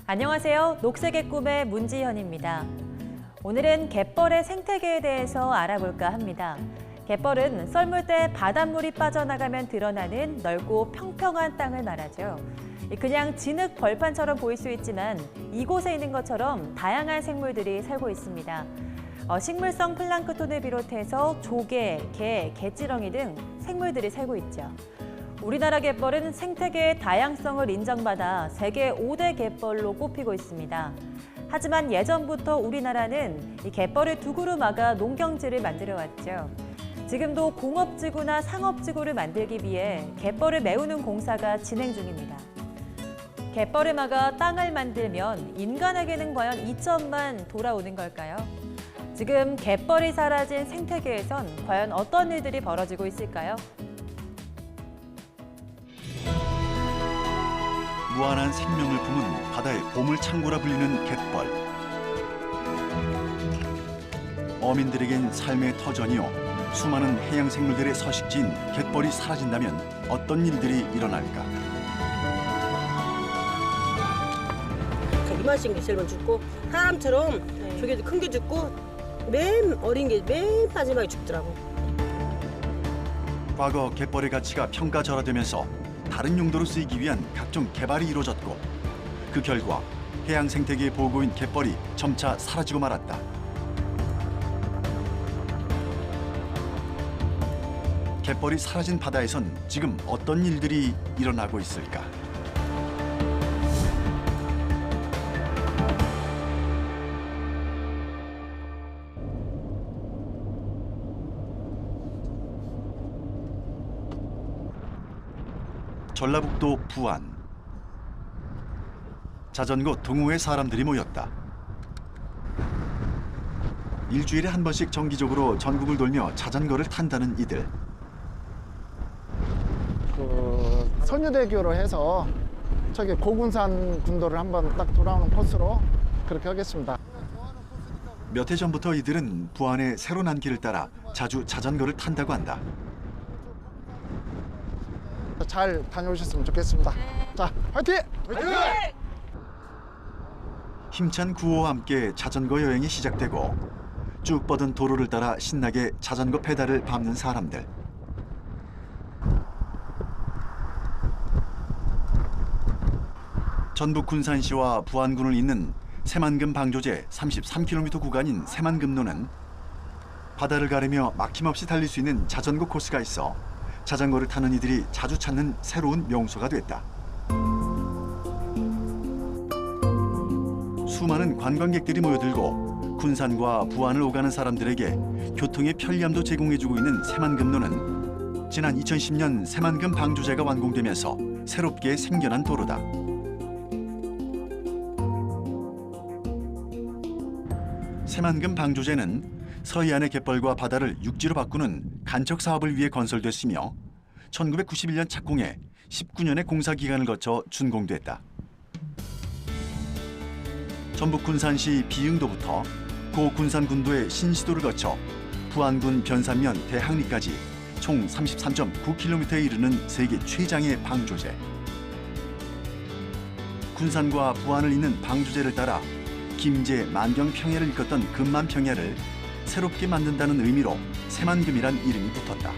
안녕하세요. 녹색의 꿈의 문지현입니다. 오늘은 갯벌의 생태계에 대해서 알아볼까 합니다. 갯벌은 썰물 때 바닷물이 빠져나가면 드러나는 넓고 평평한 땅을 말하죠. 그냥 진흙 벌판처럼 보일 수 있지만 이곳에 있는 것처럼 다양한 생물들이 살고 있습니다. 식물성 플랑크톤을 비롯해서 조개, 게, 갯지렁이 등 생물들이 살고 있죠. 우리나라 갯벌은 생태계의 다양성을 인정받아 세계 5대 갯벌로 꼽히고 있습니다. 하지만 예전부터 우리나라는 이 갯벌을 두구로 막아 농경지를 만들어왔죠. 지금도 공업지구나 상업지구를 만들기 위해 갯벌을 메우는 공사가 진행 중입니다. 갯벌을 막아 땅을 만들면 인간에게는 과연 이점만 돌아오는 걸까요? 지금 갯벌이 사라진 생태계에선 과연 어떤 일들이 벌어지고 있을까요? 무한한 생명을 품은 바다의 보물창고라 불리는 갯벌. 어민들에겐 삶의 터전이요, 수많은 해양 생물들의 서식지인 갯벌이 사라진다면 어떤 일들이 일어날까? 이만큼 게 죽고 사람처럼 조개도 큰 게 죽고 맨 어린 게 맨 마지막에 죽더라고. 과거 갯벌의 가치가 평가절하되면서 다른 용도로 쓰이기 위한 각종 개발이 이루어졌고, 그 결과 해양 생태계의 보고인 갯벌이 점차 사라지고 말았다. 갯벌이 사라진 바다에선 지금 어떤 일들이 일어나고 있을까? 전라북도 부안. 자전거 동호회 사람들이 모였다. 일주일에 한 번씩 정기적으로 전국을 돌며 자전거를 탄다는 이들. 선유대교로 해서 저기 고군산 군도를 한번 딱 돌아오는 코스로 그렇게 하겠습니다. 몇 해 전부터 이들은 부안의 새로 난 길을 따라 자주 자전거를 탄다고 한다. 잘 다녀오셨으면 좋겠습니다. 자, 화이팅! 화이팅! 힘찬 구호와 함께 자전거 여행이 시작되고, 쭉 뻗은 도로를 따라 신나게 자전거 페달을 밟는 사람들. 전북 군산시와 부안군을 잇는 새만금 방조제 33km 구간인 새만금로는 바다를 가르며 막힘없이 달릴 수 있는 자전거 코스가 있어 자전거를 타는 이들이 자주 찾는 새로운 명소가 됐다. 수많은 관광객들이 모여들고 군산과 부안을 오가는 사람들에게 교통의 편리함도 제공해주고 있는 새만금로는 지난 2010년 새만금 방조제가 완공되면서 새롭게 생겨난 도로다. 새만금 방조제는 서해안의 갯벌과 바다를 육지로 바꾸는 간척 사업을 위해 건설됐으며 1991년 착공해 19년의 공사 기간을 거쳐 준공됐다. 전북 군산시 비응도부터 고 군산군도의 신시도를 거쳐 부안군 변산면 대항리까지 총 33.9km에 이르는 세계 최장의 방조제. 군산과 부안을 잇는 방조제를 따라 김제, 만경 평야를 이끌었던 금만 평야를 새롭게 만든다는 의미로 새만금이란 이름이 붙었다.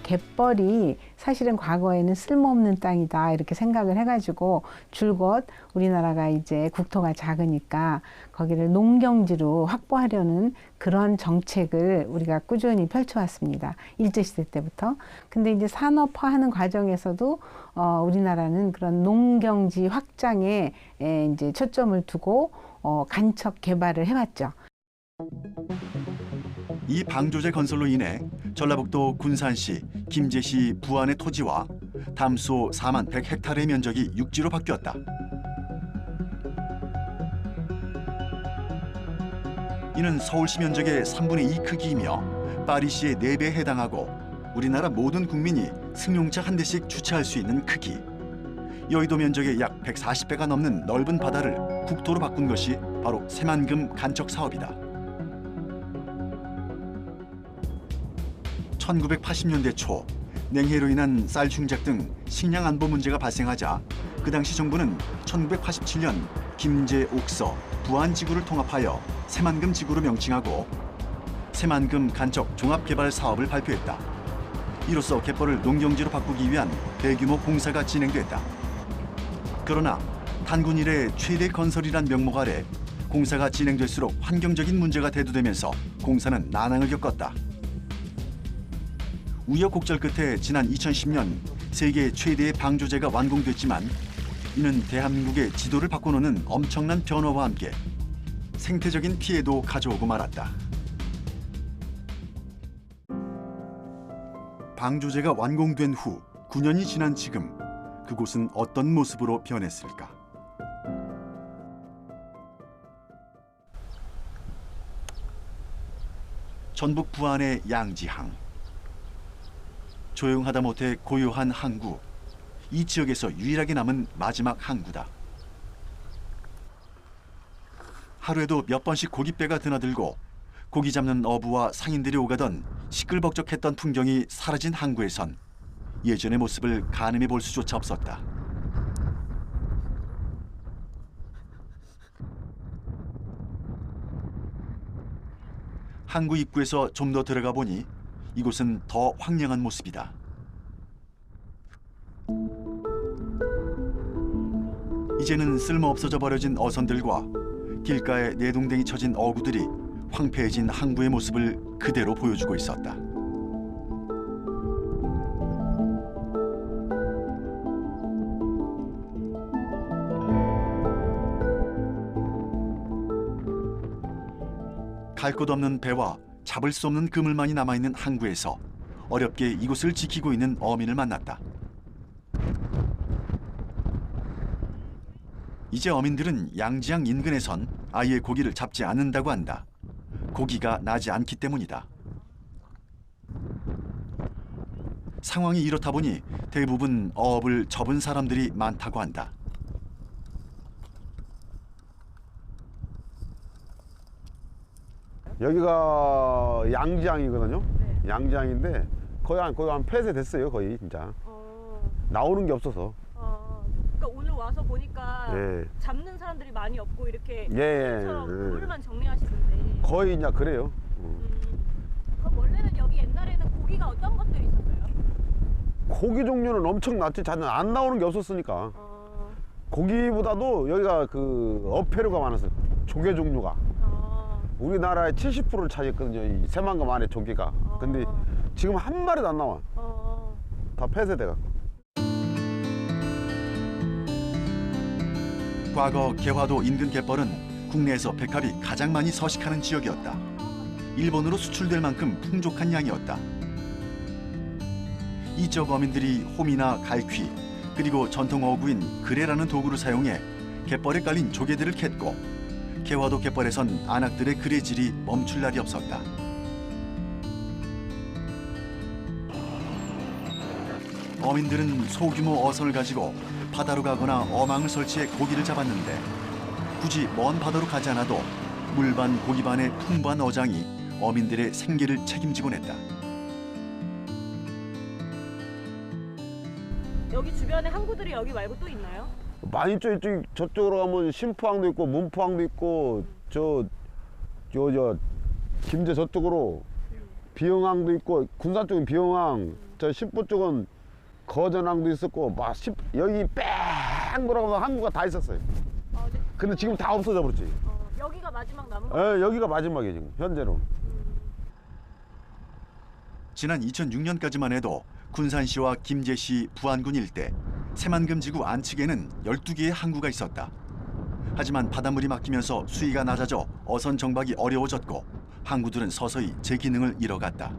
갯벌이 사실은 과거에는 쓸모없는 땅이다 이렇게 생각을 해가지고 줄곧 우리나라가 이제 국토가 작으니까 거기를 농경지로 확보하려는 그런 정책을 우리가 꾸준히 펼쳐왔습니다. 일제시대 때부터. 근데 이제 산업화하는 과정에서도 우리나라는 그런 농경지 확장에 이제 초점을 두고 간척 개발을 해왔죠. 이 방조제 건설로 인해 전라북도 군산시, 김제시, 부안의 토지와 담소 4만 100헥타르의 면적이 육지로 바뀌었다. 이는 서울시 면적의 3분의 2 크기이며 파리시의 4배에 해당하고 우리나라 모든 국민이 승용차 한 대씩 주차할 수 있는 크기. 여의도 면적의 약 140배가 넘는 넓은 바다를 국토로 바꾼 것이 바로 새만금 간척 사업이다. 1980년대 초 냉해로 인한 쌀 충작 등 식량 안보 문제가 발생하자 그 당시 정부는 1987년 김제, 옥서, 부안지구를 통합하여 새만금 지구로 명칭하고 새만금 간척 종합개발 사업을 발표했다. 이로써 갯벌을 농경지로 바꾸기 위한 대규모 공사가 진행됐다. 그러나 단군 이래 최대 건설이란 명목 아래 공사가 진행될수록 환경적인 문제가 대두되면서 공사는 난항을 겪었다. 우여곡절 끝에 지난 2010년 세계 최대의 방조제가 완공됐지만 이는 대한민국의 지도를 바꿔놓는 엄청난 변화와 함께 생태적인 피해도 가져오고 말았다. 방조제가 완공된 후 9년이 지난 지금 그곳은 어떤 모습으로 변했을까? 전북 부안의 양지항. 조용하다 못해 고요한 항구. 이 지역에서 유일하게 남은 마지막 항구다. 하루에도 몇 번씩 고깃배가 드나들고 고기 잡는 어부와 상인들이 오가던 시끌벅적했던 풍경이 사라진 항구에선 예전의 모습을 가늠해 볼 수조차 없었다. 항구 입구에서 좀 더 들어가 보니 이곳은 더 황량한 모습이다. 이제는 쓸모없어져 버려진 어선들과 길가에 내동댕이 쳐진 어구들이 황폐해진 항구의 모습을 그대로 보여주고 있었다. 갈 곳 없는 배와 잡을 수 없는 그물만이 남아있는 항구에서 어렵게 이곳을 지키고 있는 어민을 만났다. 이제 어민들은 양지항 인근에선 아예 고기를 잡지 않는다고 한다. 고기가 나지 않기 때문이다. 상황이 이렇다 보니 대부분 어업을 접은 사람들이 많다고 한다. 여기가 양지항이거든요. 네. 양지항인데 거의 한 폐쇄됐어요. 거의 진짜. 나오는 게 없어서. 그러니까 오늘 와서 보니까 예. 잡는 사람들이 많이 없고 이렇게 예. 물만 정리하시던데. 거의 이제 그래요. 그럼 원래는 여기 옛날에는 고기가 어떤 것들이 있었어요? 고기 종류는 엄청났지. 자는 안 나오는 게 없었으니까. 고기보다도 여기가 그 어패류가 많았어요. 조개 종류가. 우리나라의 70%를 차지했거든요. 이 새만금 안에 조개가. 근데 지금 한 마리도 안 나와. 다 폐쇄돼갖고. 과거 개화도 인근 갯벌은 국내에서 백합이 가장 많이 서식하는 지역이었다. 일본으로 수출될 만큼 풍족한 양이었다. 이 지역 어민들이 홈이나 갈퀴 그리고 전통 어구인 그레라는 도구를 사용해 갯벌에 깔린 조개들을 캤고 개화도 갯벌에선 안악들의 그레질이 멈출 날이 없었다. 어민들은 소규모 어선을 가지고 바다로 가거나 어망을 설치해 고기를 잡았는데 굳이 먼 바다로 가지 않아도 물반 고기반의 풍부한 어장이 어민들의 생계를 책임지곤 했다. 여기 주변에 항구들이 여기 말고 또 있나요? 많이 있죠. 저쪽으로 가면 신포항도 있고 문포항도 있고 저 김제 저쪽으로 비영항도 있고 군산 쪽은 비영항 저 신포 쪽은 거전항도 있었고 막 여기 뺑 돌아가면 항구가 다 있었어요. 근데 지금 다 없어져 버렸지. 여기가 마지막 남은 거? 여기가 마지막이에요 지금 현재로. 지난 2006년까지만 해도 군산시와 김제시 부안군 일대 새만금 지구 안측에는 12개의 항구가 있었다. 하지만 바닷물이 막히면서 수위가 낮아져 어선 정박이 어려워졌고 항구들은 서서히 제 기능을 잃어갔다.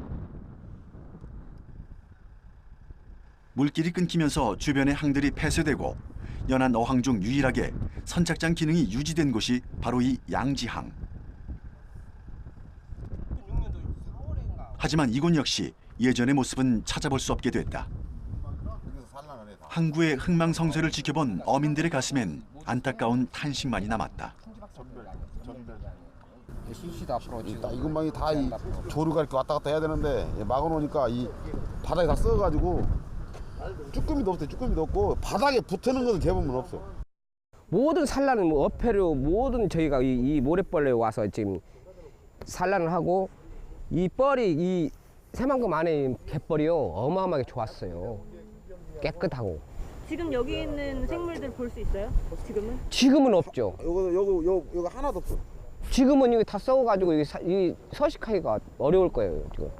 물길이 끊기면서 주변의 항들이 폐쇄되고 연안 어항 중 유일하게 선착장 기능이 유지된 곳이 바로 이 양지항. 하지만 이곳 역시 예전의 모습은 찾아볼 수 없게 됐다. 항구의 흥망성쇠를 지켜본 어민들의 가슴엔 안타까운 탄식만이 남았다. 이 근방이 다 조류가 이렇게 왔다 갔다 해야 되는데 막아놓으니까 이 바닥이 다 썩어가지고 쭈꾸미도 없어요. 쭈꾸미도 없고 바닥에 붙는 것은 대부분 없어. 모든 산란은 뭐 어패류 모든 저희가 이 모래벌레 와서 지금 산란을 하고 이 뻘이 이 새만금 안에 갯벌이요 어마어마하게 좋았어요. 깨끗하고. 지금 여기 있는 생물들 볼 수 있어요? 지금은 없죠. 요거 하나도 없어. 지금은 이게 다 썩어가지고 이 서식하기가 어려울 거예요 지금.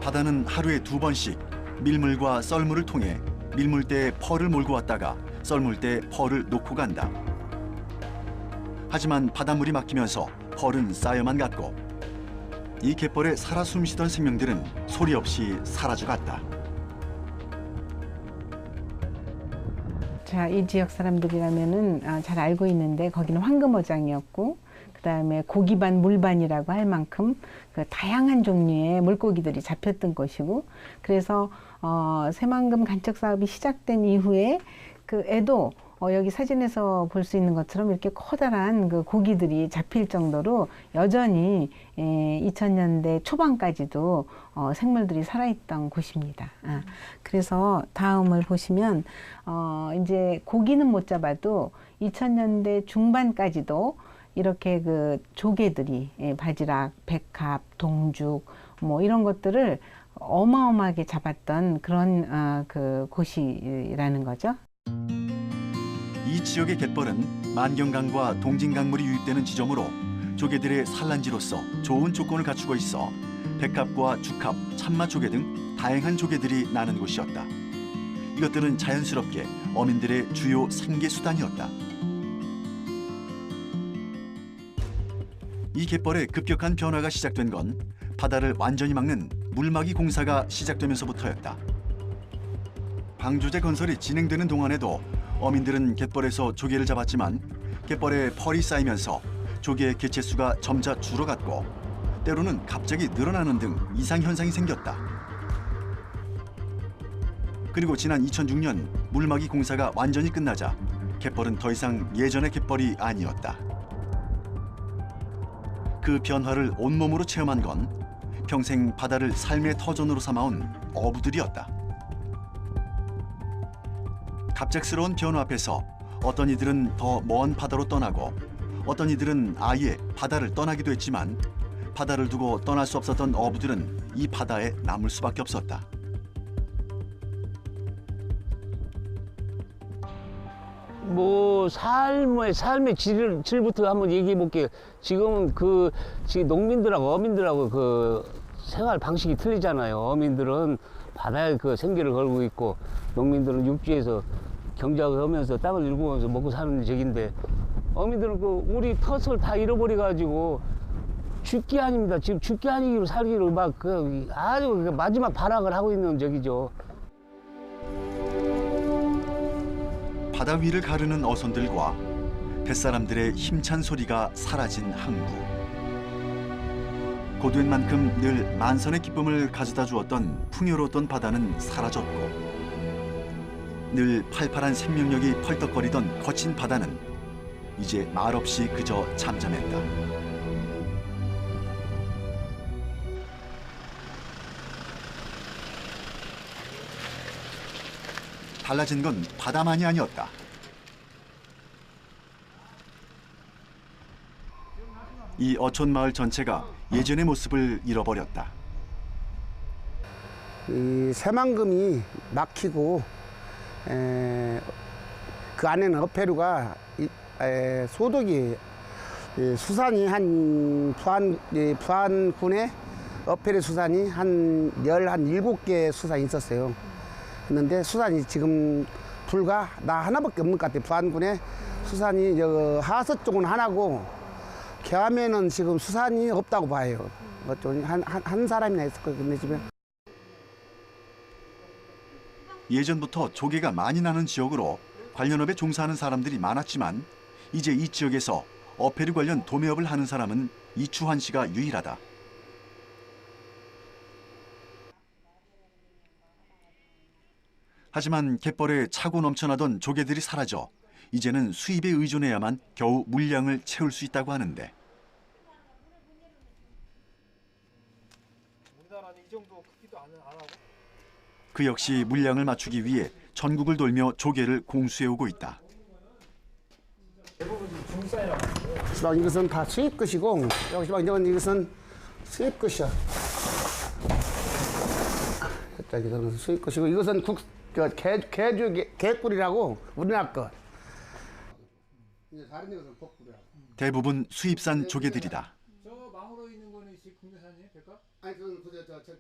바다는 하루에 2번씩 밀물과 썰물을 통해 밀물대에 펄을 몰고 왔다가 썰물대에 펄을 놓고 간다. 하지만 바닷물이 막히면서 펄은 쌓여만 갔고 이 갯벌에 살아 숨쉬던 생명들은 소리 없이 사라져갔다. 자, 이 지역 사람들이라면은 잘 알고 있는데 거기는 황금어장이었고 그다음에 고기반 물반이라고 할 만큼 그 다양한 종류의 물고기들이 잡혔던 곳이고 그래서 새만금 간척 사업이 시작된 이후에 그 애도 여기 사진에서 볼 수 있는 것처럼 이렇게 커다란 그 고기들이 잡힐 정도로 여전히 2000년대 초반까지도 생물들이 살아있던 곳입니다. 그래서 다음을 보시면 이제 고기는 못 잡아도 2000년대 중반까지도 이렇게 그 조개들이 바지락, 백합, 동죽 뭐 이런 것들을 어마어마하게 잡았던 그런 그 곳이라는 거죠. 이 지역의 갯벌은 만경강과 동진강물이 유입되는 지점으로 조개들의 산란지로서 좋은 조건을 갖추고 있어 백합과 죽합, 참마조개 등 다양한 조개들이 나는 곳이었다. 이것들은 자연스럽게 어민들의 주요 생계수단이었다. 이 갯벌의 급격한 변화가 시작된 건 바다를 완전히 막는 물막이 공사가 시작되면서부터였다. 방조제 건설이 진행되는 동안에도 어민들은 갯벌에서 조개를 잡았지만 갯벌에 펄이 쌓이면서 조개의 개체수가 점차 줄어갔고 때로는 갑자기 늘어나는 등 이상 현상이 생겼다. 그리고 지난 2006년 물막이 공사가 완전히 끝나자 갯벌은 더 이상 예전의 갯벌이 아니었다. 그 변화를 온몸으로 체험한 건 평생 바다를 삶의 터전으로 삼아온 어부들이었다. 갑작스러운 변화 앞에서 어떤 이들은 더 먼 바다로 떠나고 어떤 이들은 아예 바다를 떠나기도 했지만 바다를 두고 떠날 수 없었던 어부들은 이 바다에 남을 수밖에 없었다. 뭐 삶의 질부터 한번 얘기해 볼게요. 지금은 지금 농민들하고 어민들하고 그 생활 방식이 틀리잖아요. 어민들은 바다에 그 생계를 걸고 있고 농민들은 육지에서 경작을 하면서 땅을 일구면서 먹고 사는 적인데 어민들은 그 우리 텃을 다 잃어버려 가지고 죽기 아닙니다. 지금 죽기 아니기로 살기로 막 아주 마지막 발악을 하고 있는 적이죠. 바다 위를 가르는 어선들과 뱃사람들의 힘찬 소리가 사라진 항구. 고된 만큼 늘 만선의 기쁨을 가져다 주었던 풍요로웠던 바다는 사라졌고 늘 팔팔한 생명력이 펄떡거리던 거친 바다는 이제 말없이 그저 잠잠했다. 달라진 건 바다만이 아니었다. 이 어촌 마을 전체가 예전의 모습을 잃어버렸다. 이 새만금이 막히고 그 안에는 어패류가 소득이 수산이 한 부안군에 어패류 수산이 한 17개 수산이 있었어요. 그런데 수산이 지금 불과 나 하나밖에 없는 것 같아요. 부안군에 수산이 하서 쪽은 하나고 계암에는 지금 수산이 없다고 봐요. 한 사람이나 있을 거예요. 근데 집에. 예전부터 조개가 많이 나는 지역으로 관련업에 종사하는 사람들이 많았지만 이제 이 지역에서 어패류 관련 도매업을 하는 사람은 이추환 씨가 유일하다. 하지만 갯벌에 차고 넘쳐나던 조개들이 사라져 이제는 수입에 의존해야만 겨우 물량을 채울 수 있다고 하는데 우리나라는 이 정도 크기도 안 하고? 그 역시 물량을 맞추기 위해 전국을 돌며 조개를 공수해오고 있다. 시방 이것은 다 수입 것이고 여기 시방 이것은 수입 것이야. 이것은 수입 것이고 이것은 개꿀이라고 우리나라 것. 대부분 수입산 조개들이다.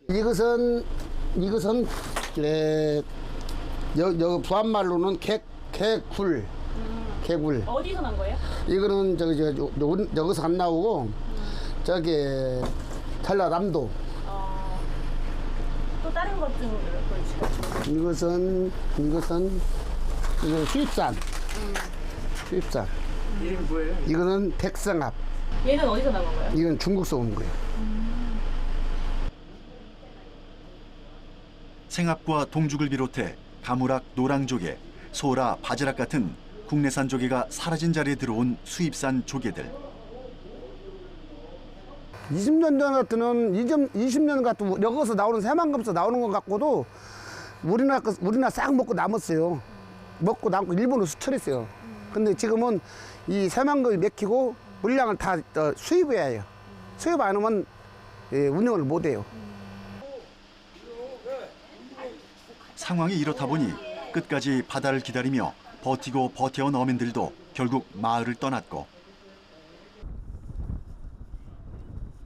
이것은 여 부안말로는 개굴. 개굴. 어디서 난 거예요? 이거는 여기서 안 나오고 저기 전라남도. 또 다른 것 좀 보여주세요. 이것은 수입산. 수입산. 이름 뭐예요? 이거는 백성합. 얘는 어디서 나온 거예요? 이건 중국서 온 거예요. 생합과 동죽을 비롯해 가무락, 노랑조개, 소라, 바지락 같은 국내산 조개가 사라진 자리에 들어온 수입산 조개들. 20년 전 같은 20년 같은 여기서 나오는 새만금서 나오는 것 갖고도 우리나라 싹 먹고 남았어요. 먹고 남고 일본으로 수출했어요. 근데 지금은 이 새만금이 맥히고 물량을 다 수입해야 해요. 수입 안 하면 운영을 못 해요. 상황이 이렇다 보니 끝까지 바다를 기다리며 버티고 버텨온 어민들도 결국 마을을 떠났고,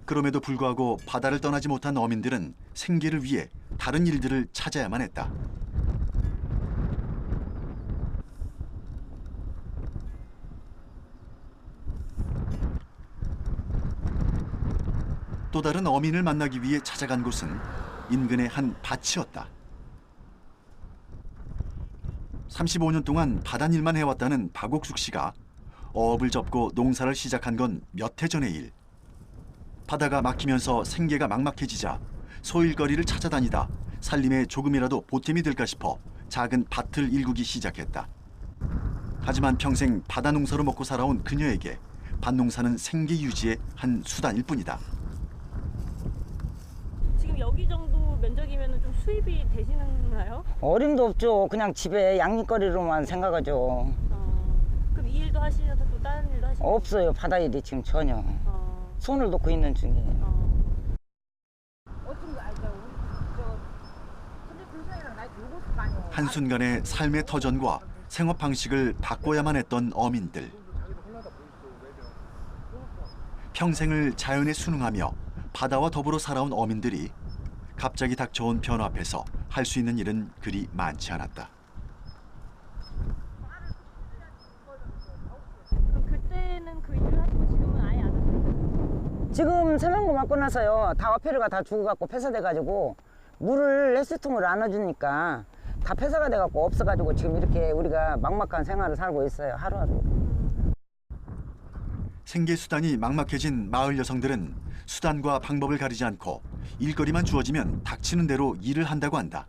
그럼에도 불구하고 바다를 떠나지 못한 어민들은 생계를 위해 다른 일들을 찾아야만 했다. 또 다른 어민을 만나기 위해 찾아간 곳은 인근의 한 밭이었다. 35년 동안 바닷일만 해왔다는 박옥숙 씨가 어업을 접고 농사를 시작한 건 몇 해 전의 일. 바다가 막히면서 생계가 막막해지자 소일거리를 찾아다니다 살림에 조금이라도 보탬이 될까 싶어 작은 밭을 일구기 시작했다. 하지만 평생 바다 농사로 먹고 살아온 그녀에게 밭농사는 생계 유지의 한 수단일 뿐이다. 지금 여기 정도 면적이면 좀 수입이 되시나요? 어림도 없죠. 그냥 집에 양육거리로만 생각하죠. 그럼 이 일도 하시면서 또 다른 일도 하시나요? 없어요. 바다 일이 지금 전혀. 손을 놓고 있는 중이에요. 한순간에 삶의 터전과 생활 방식을 바꿔야만 했던 어민들. 평생을 자연에 순응하며 바다와 더불어 살아온 어민들이 갑자기 닥쳐온 변화 앞에서 할 수 있는 일은 그리 많지 않았다. 그럼 그때는 그 일을 하시고 지금은 아예 안 하세요? 지금 새만금 맞고 나서요. 다 어패류가 다 죽어갖고 폐사돼가지고 물을 헬스통을 안 넣어주니까 다 폐사가 돼갖고 없어가지고 지금 이렇게 우리가 막막한 생활을 살고 있어요. 하루하루. 생계 수단이 막막해진 마을 여성들은 수단과 방법을 가리지 않고 일거리만 주어지면 닥치는 대로 일을 한다고 한다.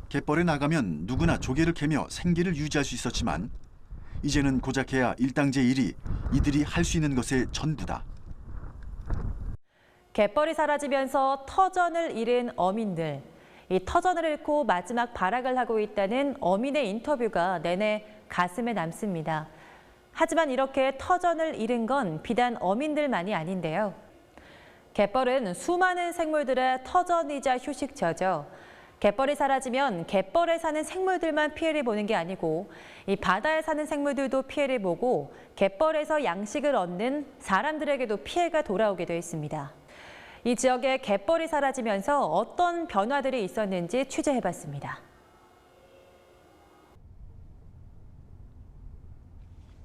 갯벌에 나가면 누구나 조개를 캐며 생계를 유지할 수 있었지만 이제는 고작해야 일당제 일이 이들이 할 수 있는 것의 전부다. 갯벌이 사라지면서 터전을 잃은 어민들. 이 터전을 잃고 마지막 발악을 하고 있다는 어민의 인터뷰가 내내 가슴에 남습니다. 하지만 이렇게 터전을 잃은 건 비단 어민들만이 아닌데요. 갯벌은 수많은 생물들의 터전이자 휴식처죠. 갯벌이 사라지면 갯벌에 사는 생물들만 피해를 보는 게 아니고 이 바다에 사는 생물들도 피해를 보고 갯벌에서 양식을 얻는 사람들에게도 피해가 돌아오게 돼 있습니다. 이 지역에 갯벌이 사라지면서 어떤 변화들이 있었는지 취재해봤습니다.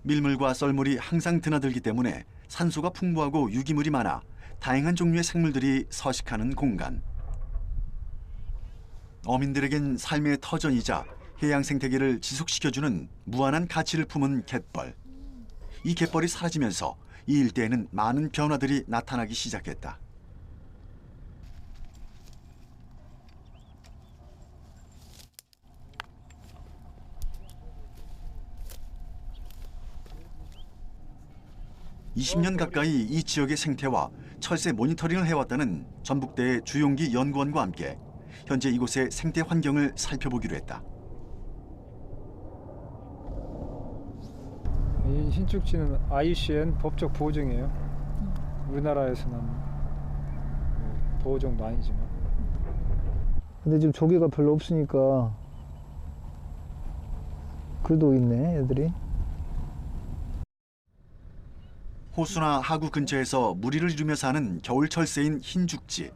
밀물과 썰물이 항상 드나들기 때문에 산소가 풍부하고 유기물이 많아 다양한 종류의 생물들이 서식하는 공간. 어민들에겐 삶의 터전이자 해양 생태계를 지속시켜주는 무한한 가치를 품은 갯벌. 이 갯벌이 사라지면서 이 일대에는 많은 변화들이 나타나기 시작했다. (20년) 가까이 이 지역의 생태와 철새 모니터링을 해왔다는 전북대의 주용기 연구원과 함께 현재 이곳의 생태 환경을 살펴보기로 했다. 이 흰쭉지는 IUCN 법적 보호종이에요. 우리나라에서는 보호종도 아니지만. 근데 지금 조개가 별로 없으니까 그래도 있네, 애들이. 호수나 하구 근처에서 무리를 이루며 사는 겨울 철새인 흰죽지.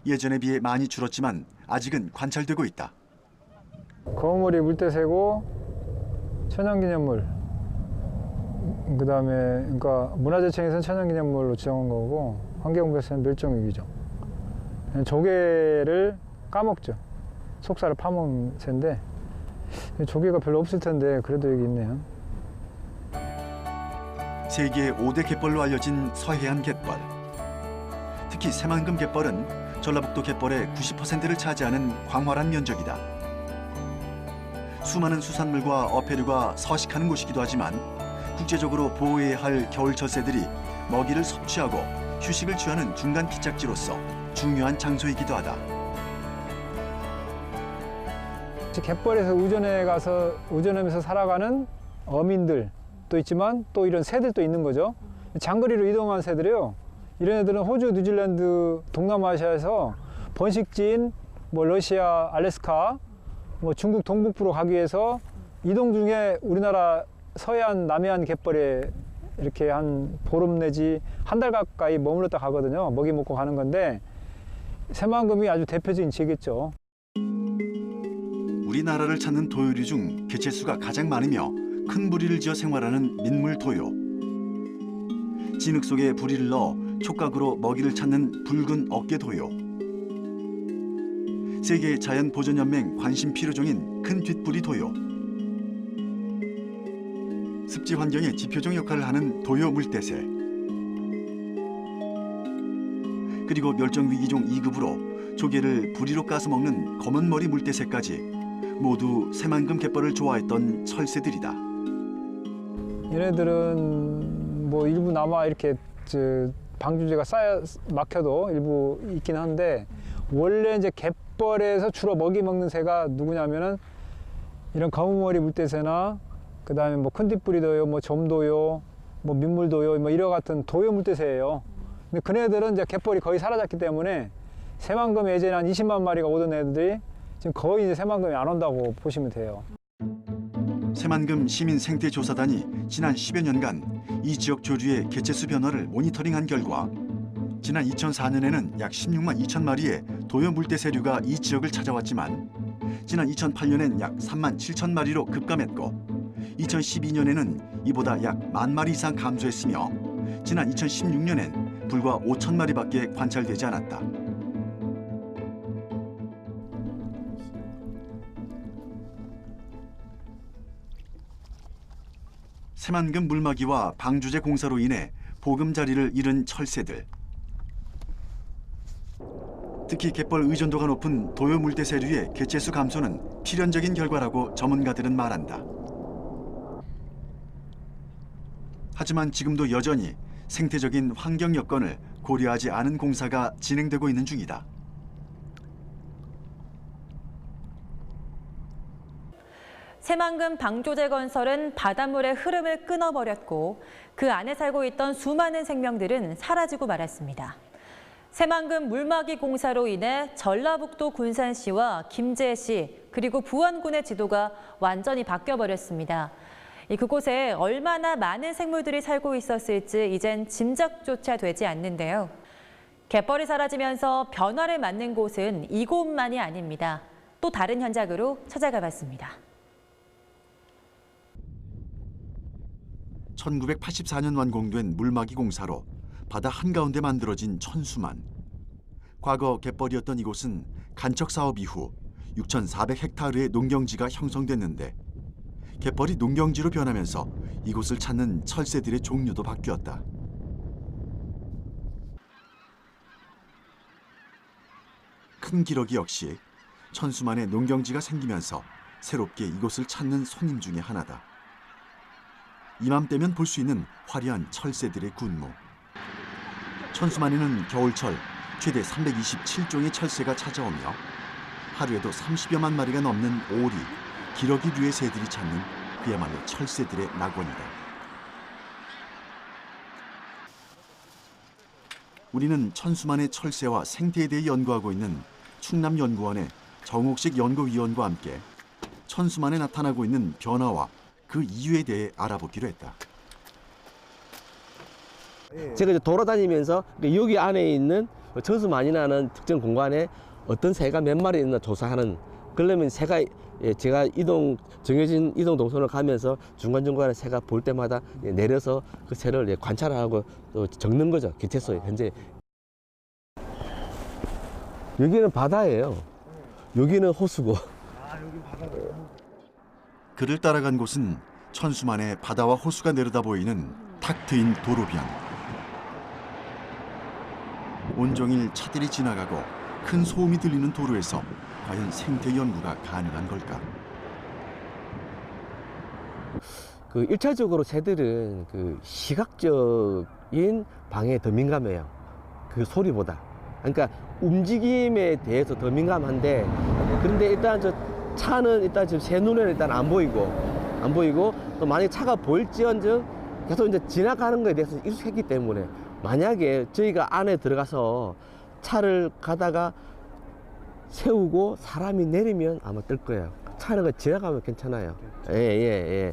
예전에 비해 많이 줄었지만 아직은 관찰되고 있다. 검은머리 물대새고 천연기념물. 그다음에 그러니까 문화재청에서는 천연기념물로 지정한 거고 환경부에서는 멸종위기죠. 조개를 까먹죠. 속살을 파먹는 새인데 조개가 별로 없을 텐데 그래도 여기 있네요. 세계 5대 갯벌로 알려진 서해안 갯벌. 특히 새만금 갯벌은 전라북도 갯벌의 90%를 차지하는 광활한 면적이다. 수많은 수산물과 어패류가 서식하는 곳이기도 하지만 국제적으로 보호해야 할 겨울 철새들이 먹이를 섭취하고 휴식을 취하는 중간 피착지로서 중요한 장소이기도 하다. 갯벌에서 우전하면서 살아가는 어민들도 있지만 또 이런 새들도 있는 거죠. 장거리로 이동한 새들이요. 이런 애들은 호주, 뉴질랜드, 동남아시아에서 번식지인 러시아, 알래스카, 중국 동북부로 가기 위해서 이동 중에 우리나라 서해안, 남해안 갯벌에 이렇게 한 보름 내지 한 달 가까이 머물렀다 가거든요. 먹이 먹고 가는 건데 새만금이 아주 대표적인 지겠죠. 우리나라를 찾는 도요류 중 개체수가 가장 많으며 큰 부리를 지어 생활하는 민물도요. 진흙 속에 부리를 넣어 촉각으로 먹이를 찾는 붉은 어깨도요. 세계 자연보전연맹 관심 필요종인 큰 뒷부리 도요. 습지 환경의 지표종 역할을 하는 도요 물대새. 그리고 멸종위기종 2급으로 조개를 부리로 까서 먹는 검은머리 물대새까지 모두 새만금 갯벌을 좋아했던 철새들이다. 얘네들은 일부 남아 이렇게 방주제가 쌓여 막혀도 일부 있긴 한데 원래 이제 갯벌에서 주로 먹이 먹는 새가 누구냐면은 이런 검은머리 물대새나 그다음에 큰 뒷부리도요, 점도요, 민물도요, 이와 같은 도요 물대새예요. 근데 그네들은 이제 갯벌이 거의 사라졌기 때문에 새만금 예전에 한 20만 마리가 오던 애들이 지금 거의 이제 새만금이 안 온다고 보시면 돼요. 새만금 시민생태조사단이 지난 10여 년간 이 지역 조류의 개체수 변화를 모니터링한 결과 지난 2004년에는 약 16만 2천 마리의 도요 물대새류가 이 지역을 찾아왔지만 지난 2008년엔 약 3만 7천 마리로 급감했고 2012년에는 이보다 약 1만 마리 이상 감소했으며 지난 2016년엔 불과 5천 마리밖에 관찰되지 않았다. 새만금 물막이와 방주제 공사로 인해 보금자리를 잃은 철새들. 특히 갯벌 의존도가 높은 도요 물대새류의 개체수 감소는 필연적인 결과라고 전문가들은 말한다. 하지만 지금도 여전히 생태적인 환경 여건을 고려하지 않은 공사가 진행되고 있는 중이다. 새만금 방조제 건설은 바닷물의 흐름을 끊어버렸고 그 안에 살고 있던 수많은 생명들은 사라지고 말았습니다. 새만금 물막이 공사로 인해 전라북도 군산시와 김제시 그리고 부안군의 지도가 완전히 바뀌어버렸습니다. 그곳에 얼마나 많은 생물들이 살고 있었을지 이젠 짐작조차 되지 않는데요. 갯벌이 사라지면서 변화를 맞는 곳은 이곳만이 아닙니다. 또 다른 현장으로 찾아가 봤습니다. 1984년 완공된 물막이 공사로 바다 한가운데 만들어진 천수만. 과거 갯벌이었던 이곳은 간척 사업 이후 6,400헥타르의 농경지가 형성됐는데 갯벌이 농경지로 변하면서 이곳을 찾는 철새들의 종류도 바뀌었다. 큰 기러기 역시 천수만의 농경지가 생기면서 새롭게 이곳을 찾는 손님 중에 하나다. 이맘때면 볼 수 있는 화려한 철새들의 군무. 천수만에는 겨울철 최대 327종의 철새가 찾아오며 하루에도 30여만 마리가 넘는 오리, 기러기류의 새들이 찾는 그야말로 철새들의 낙원이다. 우리는 천수만의 철새와 생태에 대해 연구하고 있는 충남연구원의 정옥식 연구위원과 함께 천수만에 나타나고 있는 변화와 그 이유에 대해 알아보기로 했다. 제가 이제 돌아다니면서 여기 안에 있는 천수만이라는 특정 공간에 어떤 새가 몇 마리 있나 조사하는, 그러면 새가 제가 정해진 이동 동선을 가면서 중간중간에 새가 볼 때마다 내려서 그 새를 관찰하고 또 적는 거죠. 개체수에 현재. 여기는 바다예요. 여기는 호수고. 여기 바다예요. 그를 따라간 곳은 천수만의 바다와 호수가 내려다 보이는 탁 트인 도로변. 온종일 차들이 지나가고 큰 소음이 들리는 도로에서 과연 생태 연구가 가능한 걸까? 그 1차적으로 새들은 그 시각적인 방해에 더 민감해요. 그 소리보다. 그러니까 움직임에 대해서 더 민감한데, 그런데 일단 저 차는 일단 지금 새 눈에는 일단 안 보이고 또 만약에 차가 보일지언정 계속 이제 지나가는 거에 대해서 익숙했기 때문에, 만약에 저희가 안에 들어가서 차를 가다가 세우고 사람이 내리면 아마 뜰 거예요. 차는 지나가면 괜찮아요. 예.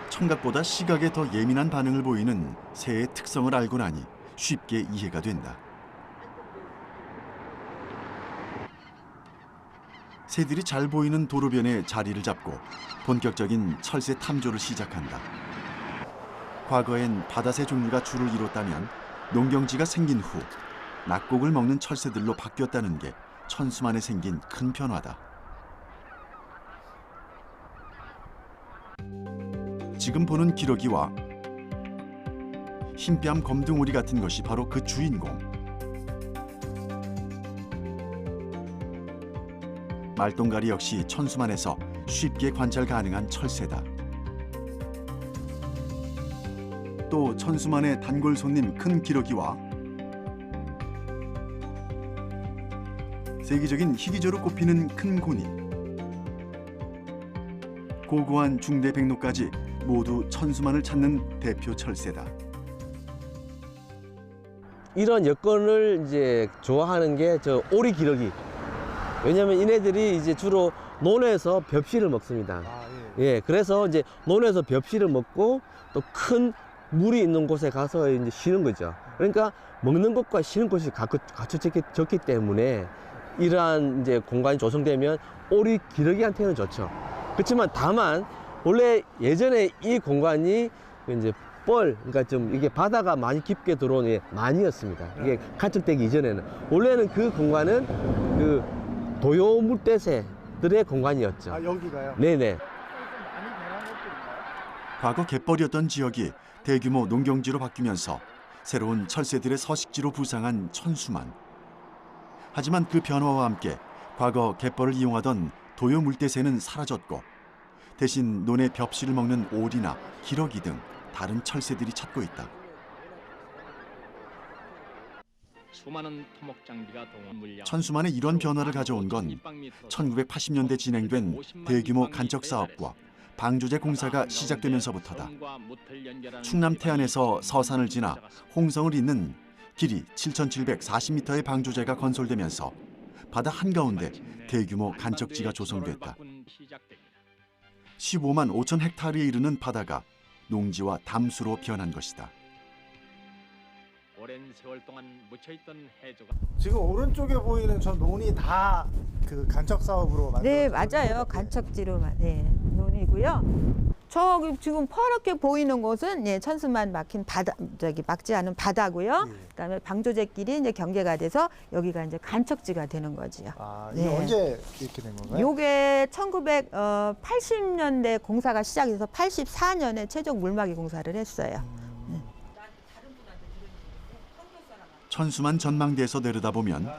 청각보다 시각에 더 예민한 반응을 보이는 새의 특성을 알고 나니 쉽게 이해가 된다. 새들이 잘 보이는 도로변에 자리를 잡고 본격적인 철새 탐조를 시작한다. 과거엔 바다새 종류가 주를 이뤘다면 농경지가 생긴 후 낙곡을 먹는 철새들로 바뀌었다는 게 천수만에 생긴 큰 변화다. 지금 보는 기러기와 흰뺨 검둥오리 같은 것이 바로 그 주인공. 말똥가리 역시 천수만에서 쉽게 관찰 가능한 철새다. 또 천수만의 단골 손님 큰 기러기와 세계적인 희귀조로 꼽히는 큰 고니, 고고한 중대 백로까지 모두 천수만을 찾는 대표 철새다. 이런 여건을 이제 좋아하는 게 저 오리 기러기. 왜냐면 얘네들이 이제 주로 논에서 벽실을 먹습니다. 예, 그래서 이제 논에서 벽실을 먹고 또 큰 물이 있는 곳에 가서 이제 쉬는 거죠. 그러니까 먹는 것과 쉬는 곳이 갖춰졌기 때문에 이러한 이제 공간이 조성되면 오리 기러기한테는 좋죠. 그렇지만 다만 원래 예전에 이 공간이 이제 그러니까 좀 이게 바다가 많이 깊게 들어온 만이었습니다. 이게 간척되기 이전에는 원래는 그 공간은 그 도요 물대새들의 공간이었죠. 아, 여기가요? 네네. 과거 갯벌이었던 지역이 대규모 농경지로 바뀌면서 새로운 철새들의 서식지로 부상한 천수만. 하지만 그 변화와 함께 과거 갯벌을 이용하던 도요 물대새는 사라졌고 대신 논의 벽실을 먹는 오리나 기러기 등 다른 철새들이 찾고 있다. 천수만의 이런 변화를 가져온 건 1980년대 진행된 대규모 간척 사업과 방조제 공사가 시작되면서부터다. 충남 태안에서 서산을 지나 홍성을 잇는 길이 7,740m의 방조제가 건설되면서 바다 한가운데 대규모 간척지가 조성됐다. 15만 5천 헥타르에 이르는 바다가 농지와 담수로 변한 것이다. 오랜 세월 동안 묻혀있던 해조가 지금 오른쪽에 보이는 저 논이 다 그 간척 사업으로 만들어진 네, 맞아요. 간척지로 논이고요. 저기 지금 파랗게 보이는 곳은 천수만 막힌 바다, 막지 않은 바다고요. 그다음에 방조제길이 이제 경계가 돼서 여기가 이제 간척지가 되는 거지요. 아, 이게 언제 이렇게 된 건가요? 요게 1980년대 공사가 시작해서 84년에 최종 물막이 공사를 했어요. 천수만 전망대에서 내려다보면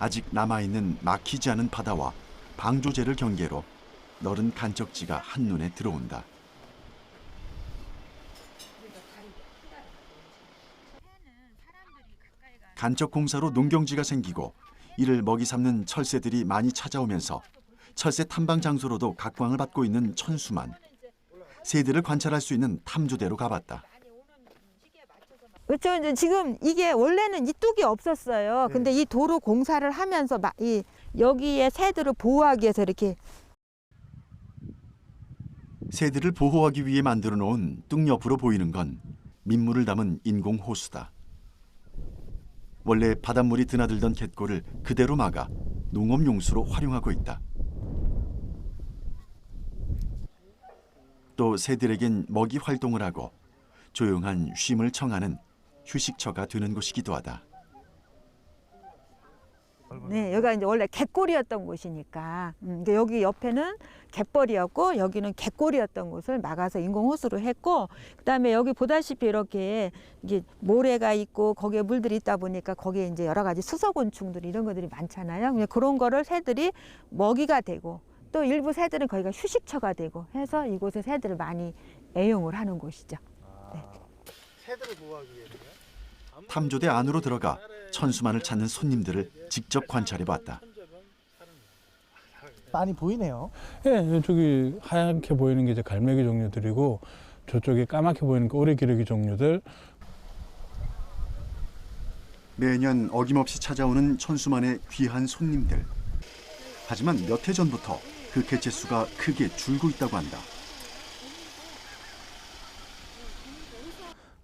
아직 남아있는 막히지 않은 바다와 방조제를 경계로 넓은 간척지가 한눈에 들어온다. 간접 공사로 농경지가 생기고 이를 먹이 삼는 철새들이 많이 찾아오면서 철새 탐방 장소로도 각광을 받고 있는 천수만. 새들을 관찰할 수 있는 탐조대로 가봤다. 그렇죠. 이제 지금 이게 원래는 이 뚝이 없었어요. 근데 이 도로 공사를 하면서 여기에 새들을 보호하기 위해서 이렇게 새들을 보호하기 위해 만들어 놓은 뚝 옆으로 보이는 건 민물을 담은 인공 호수다. 원래 바닷물이 드나들던 갯골을 그대로 막아 농업용수로 활용하고 있다. 또 새들에겐 먹이 활동을 하고 조용한 쉼을 청하는 휴식처가 되는 곳이기도 하다. 네, 여기가 이제 원래 갯골이었던 곳이니까 여기 옆에는 갯벌이었고 여기는 갯골이었던 곳을 막아서 인공호수로 했고, 그다음에 여기 보다시피 이렇게 이게 모래가 있고 거기에 물들이 있다 보니까 거기에 이제 여러 가지 수소곤충들 이런 것들이 많잖아요. 그런 거를 새들이 먹이가 되고 또 일부 새들은 거기가 휴식처가 되고 해서 이곳에 새들을 많이 애용을 하는 곳이죠. 네. 새들을 보호하기 위해서요? 탐조대 안으로 들어가 천수만을 찾는 손님들을 직접 관찰해봤다. 많이 보이네요. 예, 저기 하얗게 보이는 게 이제 갈매기 종류들이고 저쪽에 까맣게 보이는 게 오래기러기 종류들. 매년 어김없이 찾아오는 천수만의 귀한 손님들. 하지만 몇 해 전부터 그 개체수가 크게 줄고 있다고 한다.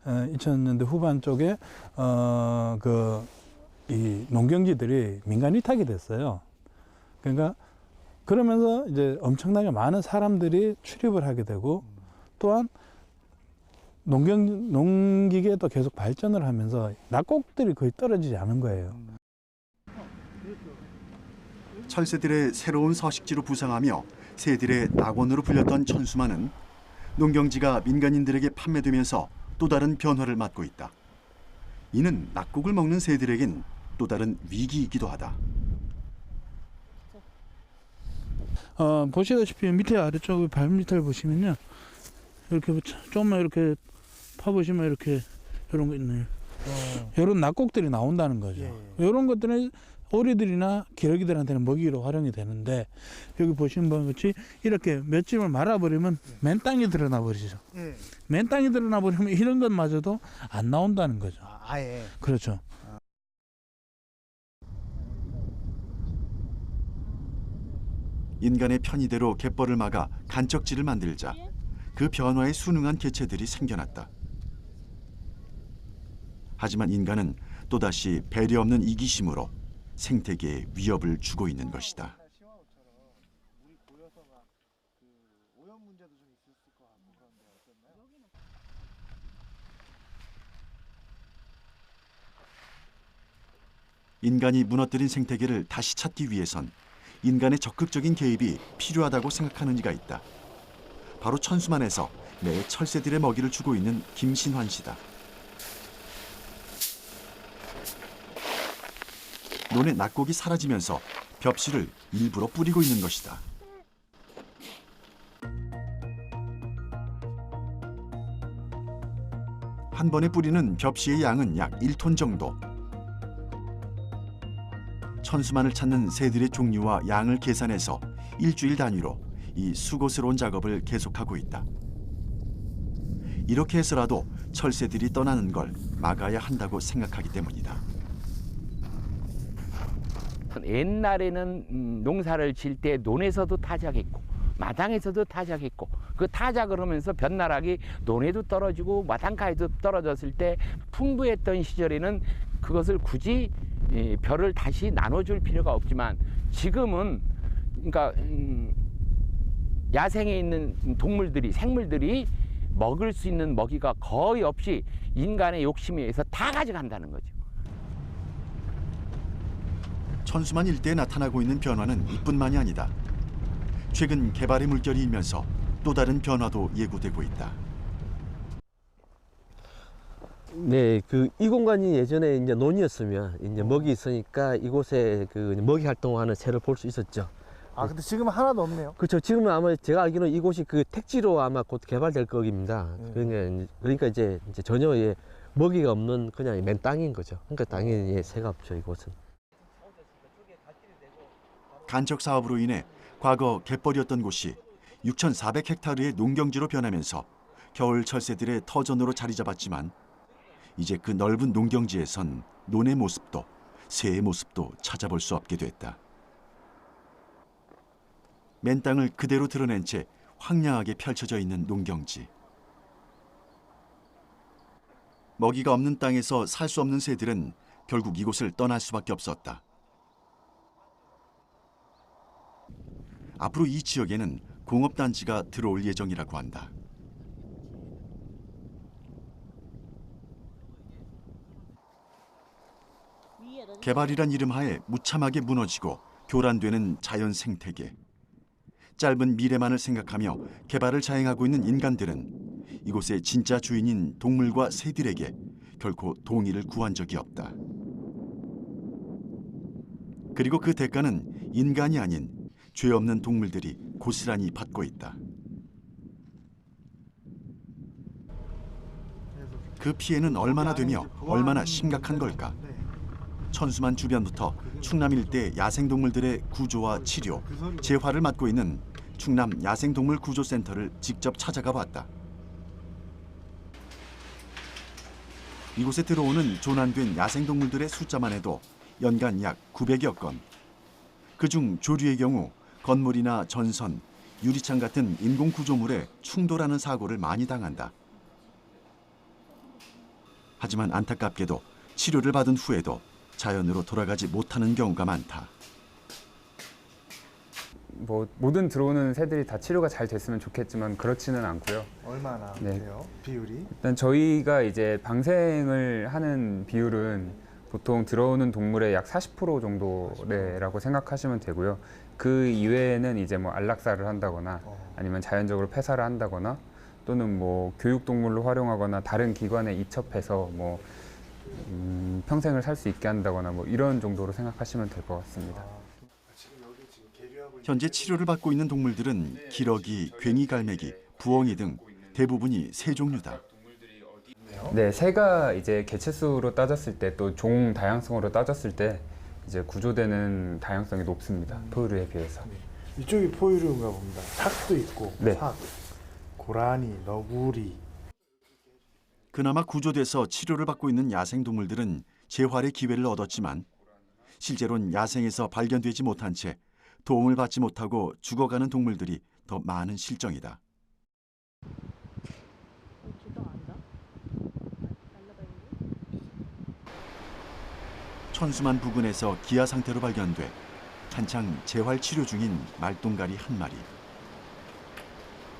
2000년대 후반 쪽에 이 농경지들이 민간 위탁이 됐어요. 그러니까 그러면서 이제 엄청나게 많은 사람들이 출입을 하게 되고 또한 농기계도 계속 발전을 하면서 낙곡들이 거의 떨어지지 않은 거예요. 철새들의 새로운 서식지로 부상하며 새들의 낙원으로 불렸던 천수만은 농경지가 민간인들에게 판매되면서 또 다른 변화를 맞고 있다. 이는 낙곡을 먹는 새들에겐 또 다른 위기이기도 하다. 보시다시피 밑에 아래쪽 발 밑을 보시면요, 이렇게 조금만 이렇게 파보시면 이렇게 이런 거 있네요. 이런 낙곡들이 나온다는 거죠. 이런 것들은 오리들이나 기러기들한테는 먹이로 활용이 되는데 여기 보시는 바와 같이 이렇게 몇 집을 말아버리면 맨 땅이 드러나 버리죠. 맨 땅이 드러나 버리면 이런 것마저도 안 나온다는 거죠. 아예. 그렇죠. 인간의 편의대로 갯벌을 막아 간척지를 만들자 그 변화에 순응한 개체들이 생겨났다. 하지만 인간은 또다시 배려 없는 이기심으로 생태계에 위협을 주고 있는 것이다. 인간이 무너뜨린 생태계를 다시 찾기 위해선 인간의 적극적인 개입이 필요하다고 생각하는 이가 있다. 바로 천수만에서 매 철새들의 먹이를 주고 있는 김신환 씨다. 논의 낙곡이 사라지면서 벽실을 일부러 뿌리고 있는 것이다. 한 번에 뿌리는 벽시의 양은 약 1톤 정도. 천수만을 찾는 새들의 종류와 양을 계산해서 일주일 단위로 이 수고스러운 작업을 계속하고 있다. 이렇게 해서라도 철새들이 떠나는 걸 막아야 한다고 생각하기 때문이다. 옛날에는 농사를 질 때 논에서도 타작했고 마당에서도 타작했고 그 타작을 하면서 벼나락이 논에도 떨어지고 마당가에도 떨어졌을 때 풍부했던 시절에는 그것을 굳이 벼를 다시 나눠줄 필요가 없지만 지금은 그러니까 야생에 있는 동물들이 생물들이 먹을 수 있는 먹이가 거의 없이 인간의 욕심에 의해서 다 가져간다는 거죠. 천수만 일대에 나타나고 있는 변화는 이뿐만이 아니다. 최근 개발의 물결이 일면서 또 다른 변화도 예고되고 있다. 네, 이 공간이 예전에 이제 논이었으면 이제 먹이 있으니까 이곳에 그 먹이 활동하는 새를 볼 수 있었죠. 아, 근데 지금은 하나도 없네요. 그렇죠. 지금은 아마 제가 알기로는 이곳이 그 택지로 아마 곧 개발될 겁니다. 그러니까 이제 전혀 먹이가 없는 그냥 맨 땅인 거죠. 그러니까 당연히 새가 없죠, 이곳은. 간척 사업으로 인해 과거 갯벌이었던 곳이 6,400헥타르의 농경지로 변하면서 겨울 철새들의 터전으로 자리 잡았지만 이제 그 넓은 농경지에선 논의 모습도 새의 모습도 찾아볼 수 없게 됐다. 맨 땅을 그대로 드러낸 채 황량하게 펼쳐져 있는 농경지. 먹이가 없는 땅에서 살 수 없는 새들은 결국 이곳을 떠날 수밖에 없었다. 앞으로 이 지역에는 공업단지가 들어올 예정이라고 한다. 개발이란 이름 하에 무참하게 무너지고 교란되는 자연 생태계. 짧은 미래만을 생각하며 개발을 자행하고 있는 인간들은 이곳의 진짜 주인인 동물과 새들에게 결코 동의를 구한 적이 없다. 그리고 그 대가는 인간이 아닌 죄 없는 동물들이 고스란히 받고 있다. 그 피해는 얼마나 되며 얼마나 심각한 걸까? 천수만 주변부터 충남 일대 야생동물들의 구조와 치료, 재활을 맡고 있는 충남 야생동물 구조센터를 직접 찾아가 봤다. 이곳에 들어오는 조난된 야생동물들의 숫자만 해도 연간 약 900여 건. 그중 조류의 경우 건물이나 전선, 유리창 같은 인공 구조물에 충돌하는 사고를 많이 당한다. 하지만 안타깝게도 치료를 받은 후에도 자연으로 돌아가지 못하는 경우가 많다. 뭐 모든 들어오는 새들이 다 치료가 잘 됐으면 좋겠지만 그렇지는 않고요. 얼마나 네. 돼요? 비율이? 일단 저희가 이제 방생을 하는 비율은 보통 들어오는 동물의 약 40% 정도라고 생각하시면 되고요. 그 이외에는 이제 뭐 안락사를 한다거나 아니면 자연적으로 폐사를 한다거나 또는 뭐 교육동물로 활용하거나 다른 기관에 이첩해서 뭐 평생을 살 수 있게 한다거나 뭐 이런 정도로 생각하시면 될 것 같습니다. 현재 치료를 받고 있는 동물들은 기러기, 괭이갈매기, 부엉이 등 대부분이 새 종류다. 네, 새가 이제 개체수로 따졌을 때 또 종 다양성으로 따졌을 때 이제 구조되는 다양성이 높습니다. 포유류에 비해서. 이쪽이 포유류인가 봅니다. 삭도 있고, 네. 삭, 고라니, 너구리. 그나마 구조돼서 치료를 받고 있는 야생동물들은 재활의 기회를 얻었지만 실제로는 야생에서 발견되지 못한 채 도움을 받지 못하고 죽어가는 동물들이 더 많은 실정이다. 천수만 부근에서 기아 상태로 발견돼 한창 재활 치료 중인 말똥가리 한 마리.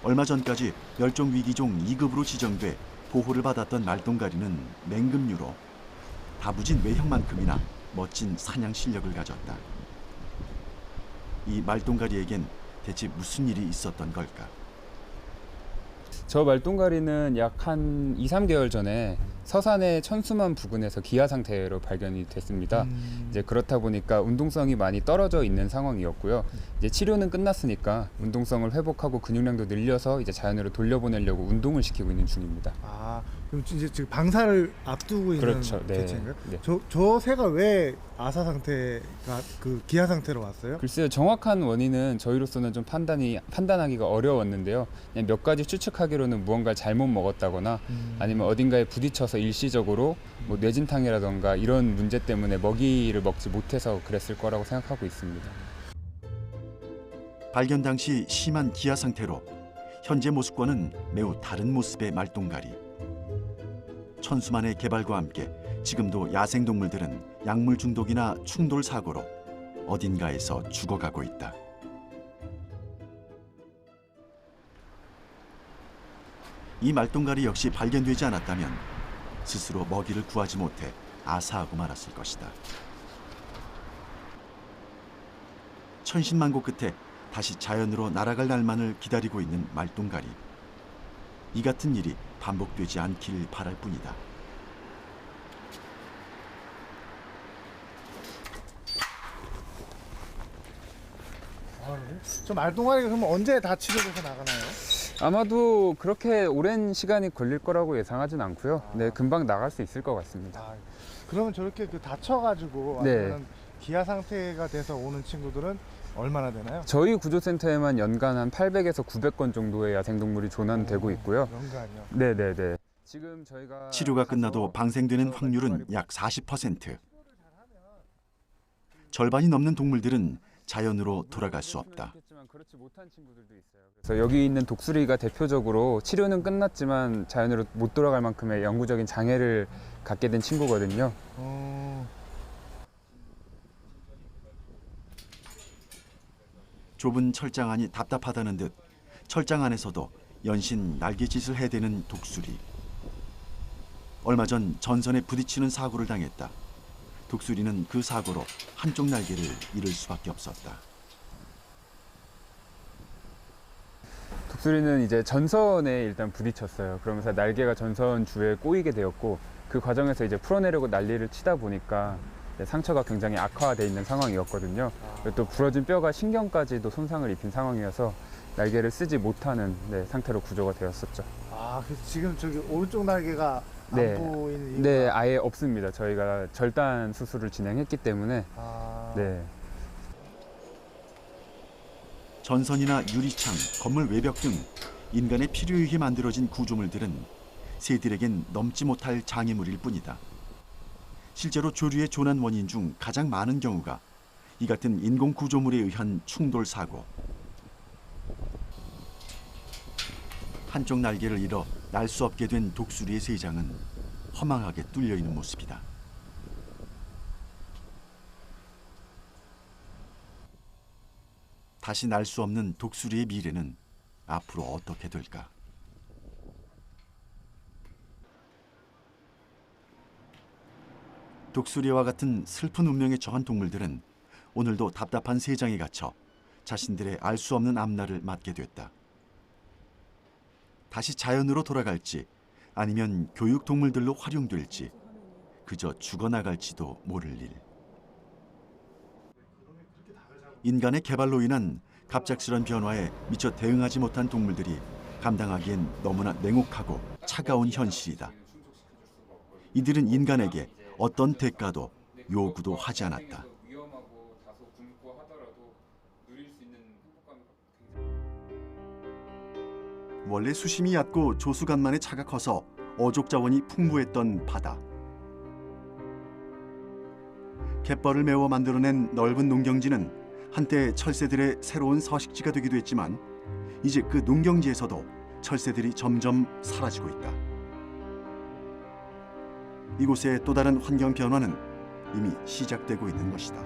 얼마 전까지 멸종위기종 2급으로 지정돼 보호를 받았던 말똥가리는 맹금류로 다부진 외형만큼이나 멋진 사냥 실력을 가졌다. 이 말똥가리에겐 대체 무슨 일이 있었던 걸까? 저 말똥가리는 약 한 2, 3개월 전에 서산의 천수만 부근에서 기아 상태로 발견이 됐습니다. 이제 그렇다 보니까 운동성이 많이 떨어져 있는 상황이었고요. 이제 치료는 끝났으니까 운동성을 회복하고 근육량도 늘려서 이제 자연으로 돌려보내려고 운동을 시키고 있는 중입니다. 아, 그럼 이제 지금 방사를 앞두고 있는 그렇죠. 네. 개체인가요? 네. 저 새가 왜 아사 상태가 그 기아 상태로 왔어요? 글쎄요, 정확한 원인은 저희로서는 좀 판단하기가 어려웠는데요. 그냥 몇 가지 추측하기로는 무언가를 잘못 먹었다거나 아니면 어딘가에 부딪혀서 일시적으로 뭐 뇌진탕이라던가 이런 문제 때문에 먹이를 먹지 못해서 그랬을 거라고 생각하고 있습니다. 발견 당시 심한 기아 상태로 현재 모습과는 매우 다른 모습의 말똥가리. 천수만의 개발과 함께 지금도 야생동물들은 약물 중독이나 충돌 사고로 어딘가에서 죽어가고 있다. 이 말똥가리 역시 발견되지 않았다면 스스로 먹이를 구하지 못해 아사하고 말았을 것이다. 천신만고 끝에 다시 자연으로 날아갈 날만을 기다리고 있는 말똥가리. 이 같은 일이 반복되지 않길 바랄 뿐이다. 저 말똥가리가 그럼 언제 다 치료돼서 나가나요? 아마도 그렇게 오랜 시간이 걸릴 거라고 예상하진 않고요. 네, 금방 나갈 수 있을 것 같습니다. 그러면 저렇게 다쳐가지고 네. 아니면 기아 상태가 돼서 오는 친구들은 얼마나 되나요? 저희 구조센터에만 연간 한 800에서 900건 정도의 야생동물이 조난되고 있고요. 연간이요? 네네네. 지금 저희가 치료가 끝나도 방생되는 확률은 약 40%. 절반이 넘는 동물들은 자연으로 돌아갈 수 없다. 그래서 여기 있는 독수리가 대표적으로 치료는 끝났지만 자연으로 못 돌아갈 만큼의 영구적인 장애를 갖게 된 친구거든요. 좁은 철장 안이 답답하다는 듯 철장 안에서도 연신 날개짓을 해대는 독수리. 얼마 전 전선에 부딪히는 사고를 당했다. 독수리는 그 사고로 한쪽 날개를 잃을 수밖에 없었다. 독수리는 이제 전선에 일단 부딪혔어요. 그러면서 날개가 전선 주에 꼬이게 되었고 그 과정에서 이제 풀어내려고 난리를 치다 보니까 상처가 굉장히 악화되어 있는 상황이었거든요. 그리고 또 부러진 뼈가 신경까지도 손상을 입힌 상황이어서 날개를 쓰지 못하는 상태로 구조가 되었었죠. 그래서 지금 저기 오른쪽 날개가 안 보이는 이유가? 네, 아예 없습니다. 저희가 절단 수술을 진행했기 때문에. 네. 전선이나 유리창, 건물 외벽 등 인간의 필요에 의해 만들어진 구조물들은 새들에겐 넘지 못할 장애물일 뿐이다. 실제로 조류의 조난 원인 중 가장 많은 경우가 이 같은 인공 구조물에 의한 충돌 사고. 한쪽 날개를 잃어 날 수 없게 된 독수리의 세장은 허망하게 뚫려 있는 모습이다. 다시 날 수 없는 독수리의 미래는 앞으로 어떻게 될까? 독수리와 같은 슬픈 운명에 처한 동물들은 오늘도 답답한 세장에 갇혀 자신들의 알 수 없는 앞날을 맞게 됐다. 다시 자연으로 돌아갈지 아니면 교육 동물들로 활용될지 그저 죽어나갈지도 모를 일. 인간의 개발로 인한 갑작스런 변화에 미처 대응하지 못한 동물들이 감당하기엔 너무나 냉혹하고 차가운 현실이다. 이들은 인간에게 어떤 대가도 요구도 하지 않았다. 원래 수심이 얕고 조수간만의 차가 커서 어족 자원이 풍부했던 바다. 갯벌을 메워 만들어낸 넓은 농경지는 한때 철새들의 새로운 서식지가 되기도 했지만 이제 그 농경지에서도 철새들이 점점 사라지고 있다. 이곳의 또 다른 환경 변화는 이미 시작되고 있는 것이다.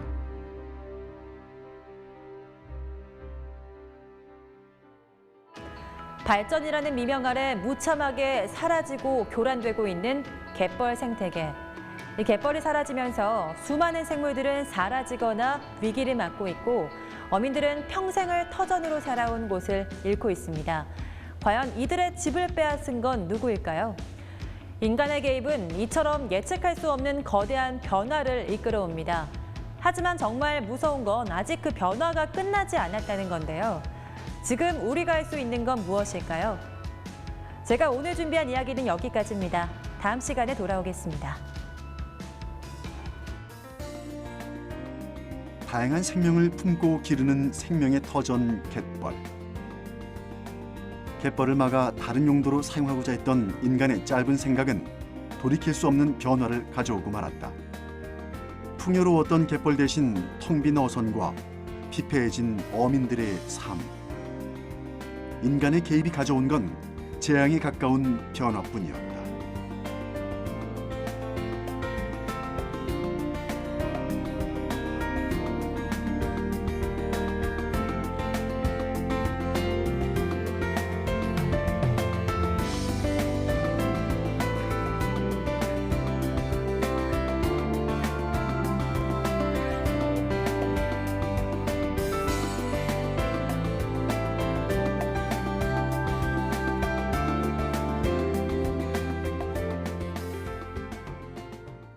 발전이라는 미명 아래 무참하게 사라지고 교란되고 있는 갯벌 생태계. 이 갯벌이 사라지면서 수많은 생물들은 사라지거나 위기를 맞고 있고 어민들은 평생을 터전으로 살아온 곳을 잃고 있습니다. 과연 이들의 집을 빼앗은 건 누구일까요? 인간의 개입은 이처럼 예측할 수 없는 거대한 변화를 이끌어옵니다. 하지만 정말 무서운 건 아직 그 변화가 끝나지 않았다는 건데요. 지금 우리가 할 수 있는 건 무엇일까요? 제가 오늘 준비한 이야기는 여기까지입니다. 다음 시간에 돌아오겠습니다. 다양한 생명을 품고 기르는 생명의 터전 갯벌. 갯벌을 막아 다른 용도로 사용하고자 했던 인간의 짧은 생각은 돌이킬 수 없는 변화를 가져오고 말았다. 풍요로웠던 갯벌 대신 텅 빈 어선과 피폐해진 어민들의 삶. 인간의 개입이 가져온 건 재앙에 가까운 변화뿐이었다.